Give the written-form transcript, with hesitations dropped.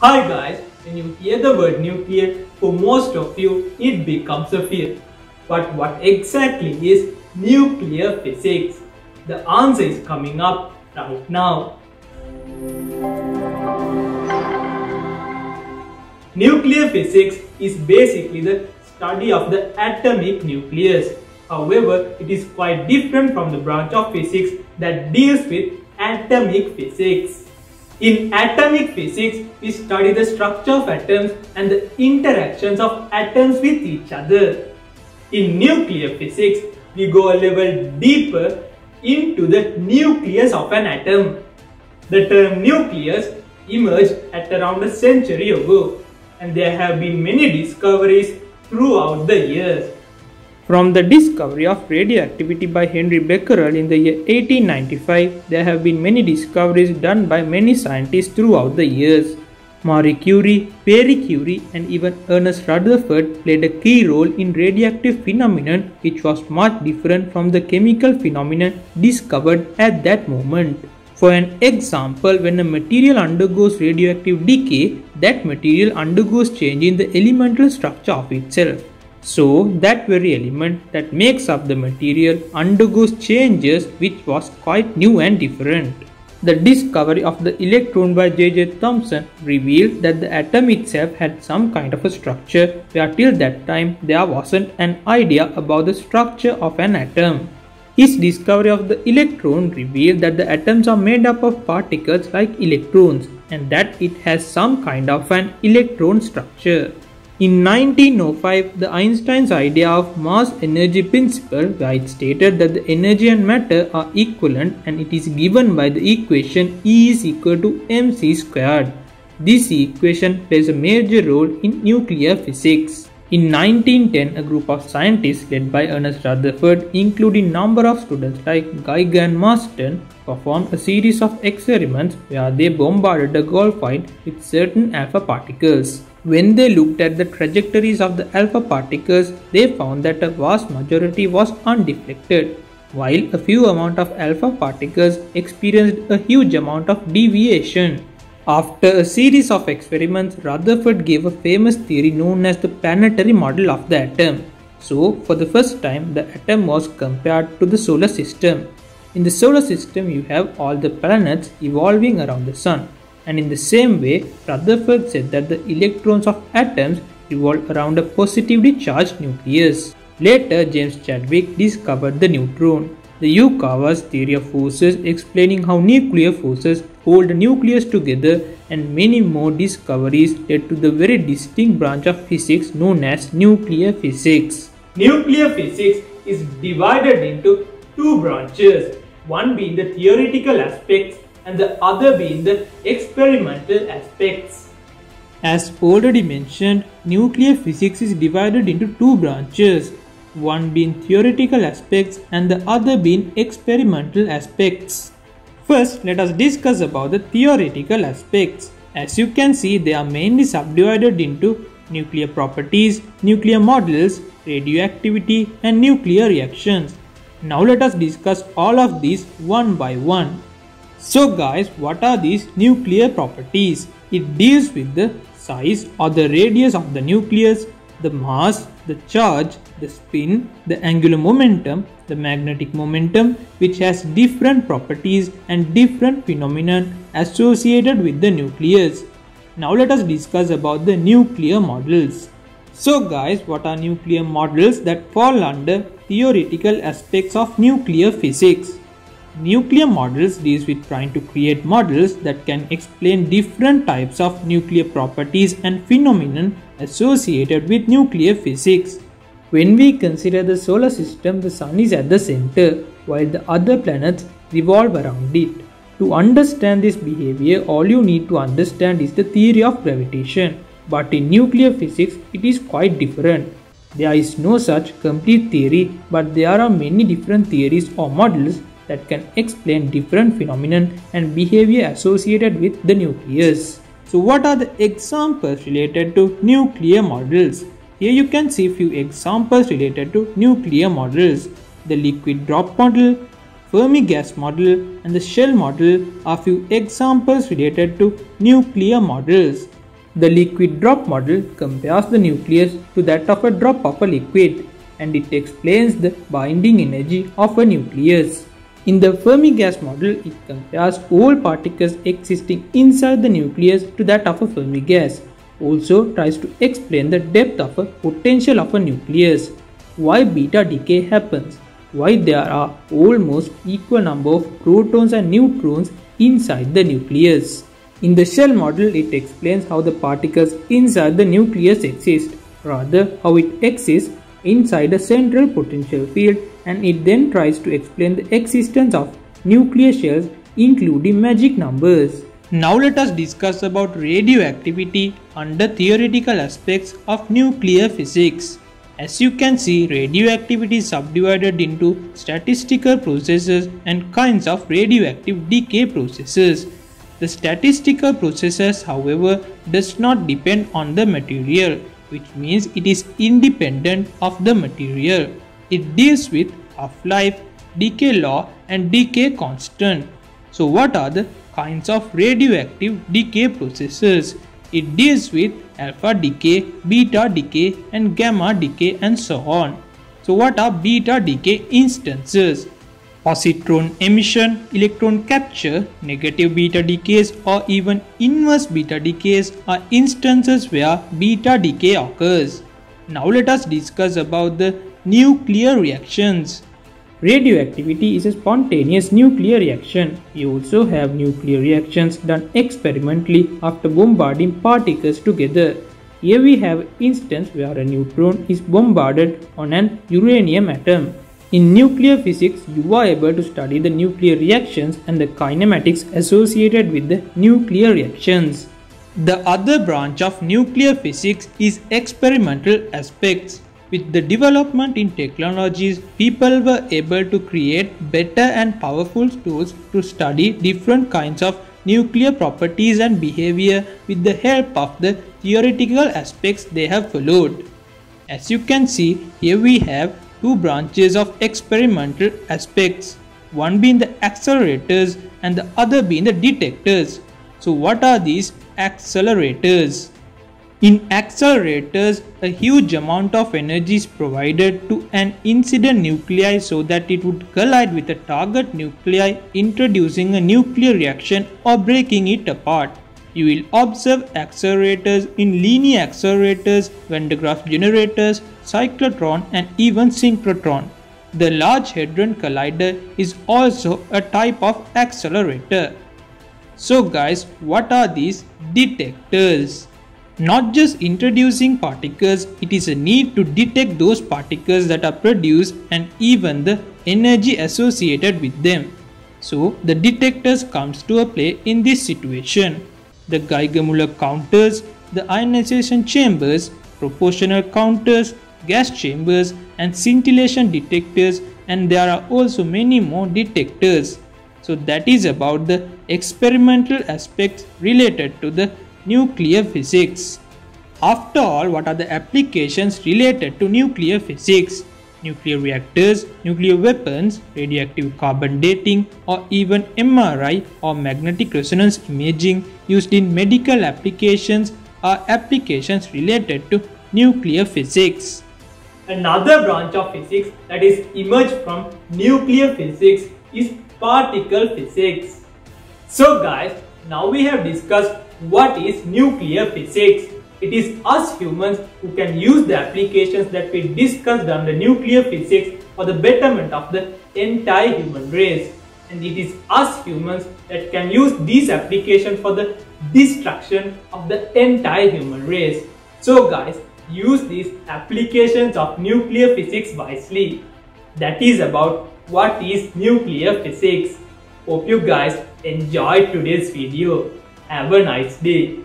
Hi guys, when you hear the word nuclear, for most of you it becomes a fear. But what exactly is nuclear physics? The answer is coming up right now. Nuclear physics is basically the study of the atomic nucleus. However, it is quite different from the branch of physics that deals with atomic physics. In atomic physics, we study the structure of atoms and the interactions of atoms with each other. In nuclear physics, we go a level deeper into the nucleus of an atom. The term nucleus emerged at around a century ago, and there have been many discoveries throughout the years. From the discovery of radioactivity by Henry Becquerel in the year 1895, there have been many discoveries done by many scientists throughout the years. Marie Curie, Pierre Curie, and even Ernest Rutherford played a key role in radioactive phenomenon which was much different from the chemical phenomenon discovered at that moment. For an example, when a material undergoes radioactive decay, that material undergoes change in the elemental structure of itself. So, that very element that makes up the material undergoes changes which was quite new and different. The discovery of the electron by J.J. Thomson revealed that the atom itself had some kind of a structure, where till that time there wasn't an idea about the structure of an atom. His discovery of the electron revealed that the atoms are made up of particles like electrons and that it has some kind of an electron structure. In 1905, the Einstein's idea of mass-energy principle, where it stated that the energy and matter are equivalent and it is given by the equation E is equal to mc squared. This equation plays a major role in nuclear physics. In 1910, a group of scientists led by Ernest Rutherford, including number of students like Geiger and Marsden, performed a series of experiments where they bombarded a golf field with certain alpha particles. When they looked at the trajectories of the alpha particles, they found that a vast majority was undeflected, while a few amount of alpha particles experienced a huge amount of deviation. After a series of experiments, Rutherford gave a famous theory known as the planetary model of the atom. So, for the first time, the atom was compared to the solar system. In the solar system, you have all the planets evolving around the sun. And in the same way, Rutherford said that the electrons of atoms revolve around a positively charged nucleus. Later, James Chadwick discovered the neutron. The Yukawa's theory of forces explaining how nuclear forces hold a nucleus together, and many more discoveries led to the very distinct branch of physics known as nuclear physics. Nuclear physics is divided into two branches, one being the theoretical aspects and the other being the experimental aspects. As already mentioned, nuclear physics is divided into two branches, one being theoretical aspects and the other being experimental aspects. First, let us discuss about the theoretical aspects. As you can see, they are mainly subdivided into nuclear properties, nuclear models, radioactivity, and nuclear reactions. Now let us discuss all of these one by one. So guys, what are these nuclear properties? It deals with the size or the radius of the nucleus, the mass, the charge, the spin, the angular momentum, the magnetic momentum, which has different properties and different phenomena associated with the nucleus. Now let us discuss about the nuclear models. So guys, what are nuclear models that fall under theoretical aspects of nuclear physics? Nuclear models deals with trying to create models that can explain different types of nuclear properties and phenomena associated with nuclear physics. When we consider the solar system, the sun is at the center, while the other planets revolve around it. To understand this behavior, all you need to understand is the theory of gravitation. But in nuclear physics, it is quite different. There is no such complete theory, but there are many different theories or models that can explain different phenomena and behavior associated with the nucleus. So what are the examples related to nuclear models? Here you can see few examples related to nuclear models. The liquid drop model, Fermi gas model and the shell model are few examples related to nuclear models. The liquid drop model compares the nucleus to that of a drop of a liquid, and it explains the binding energy of a nucleus. In the Fermi gas model, it compares all particles existing inside the nucleus to that of a Fermi gas. Also tries to explain the depth of a potential of a nucleus, why beta decay happens, why there are almost equal number of protons and neutrons inside the nucleus. In the shell model, it explains how the particles inside the nucleus exist, rather how it exists inside a central potential field, and it then tries to explain the existence of nuclear shells including magic numbers. Now let us discuss about radioactivity under theoretical aspects of nuclear physics. As you can see, radioactivity is subdivided into statistical processes and kinds of radioactive decay processes. The statistical processes, however, does not depend on the material, which means it is independent of the material. It deals with half-life, decay law and decay constant. So what are the kinds of radioactive decay processes? It deals with alpha decay, beta decay and gamma decay and so on. So what are beta decay instances? Positron emission, electron capture, negative beta decays or even inverse beta decays are instances where beta decay occurs. Now let us discuss about the nuclear reactions. Radioactivity is a spontaneous nuclear reaction. We also have nuclear reactions done experimentally after bombarding particles together. Here we have an instance where a neutron is bombarded on an uranium atom. In nuclear physics, you are able to study the nuclear reactions and the kinematics associated with the nuclear reactions. The other branch of nuclear physics is experimental aspects. With the development in technologies, people were able to create better and powerful tools to study different kinds of nuclear properties and behavior with the help of the theoretical aspects they have followed. As you can see, here we have two branches of experimental aspects, one being the accelerators and the other being the detectors. So what are these accelerators? In accelerators, a huge amount of energy is provided to an incident nuclei so that it would collide with a target nuclei, introducing a nuclear reaction or breaking it apart. You will observe accelerators in linear accelerators, Van de Graaff generators, cyclotron and even synchrotron. The Large Hadron Collider is also a type of accelerator. So guys, what are these detectors? Not just introducing particles, it is a need to detect those particles that are produced and even the energy associated with them. So the detectors comes to a play in this situation. The Geiger-Müller counters, the ionization chambers, proportional counters, gas chambers and scintillation detectors, and there are also many more detectors. So that is about the experimental aspects related to the nuclear physics. After all, what are the applications related to nuclear physics? Nuclear reactors, nuclear weapons, radioactive carbon dating, or even MRI or magnetic resonance imaging used in medical applications are applications related to nuclear physics. Another branch of physics that is emerged from nuclear physics is particle physics. So guys, now we have discussed what is nuclear physics. It is us humans who can use the applications that we discussed under nuclear physics for the betterment of the entire human race. And it is us humans that can use these applications for the destruction of the entire human race. So guys, use these applications of nuclear physics wisely. That is about what is nuclear physics. Hope you guys enjoyed today's video. Have a nice day.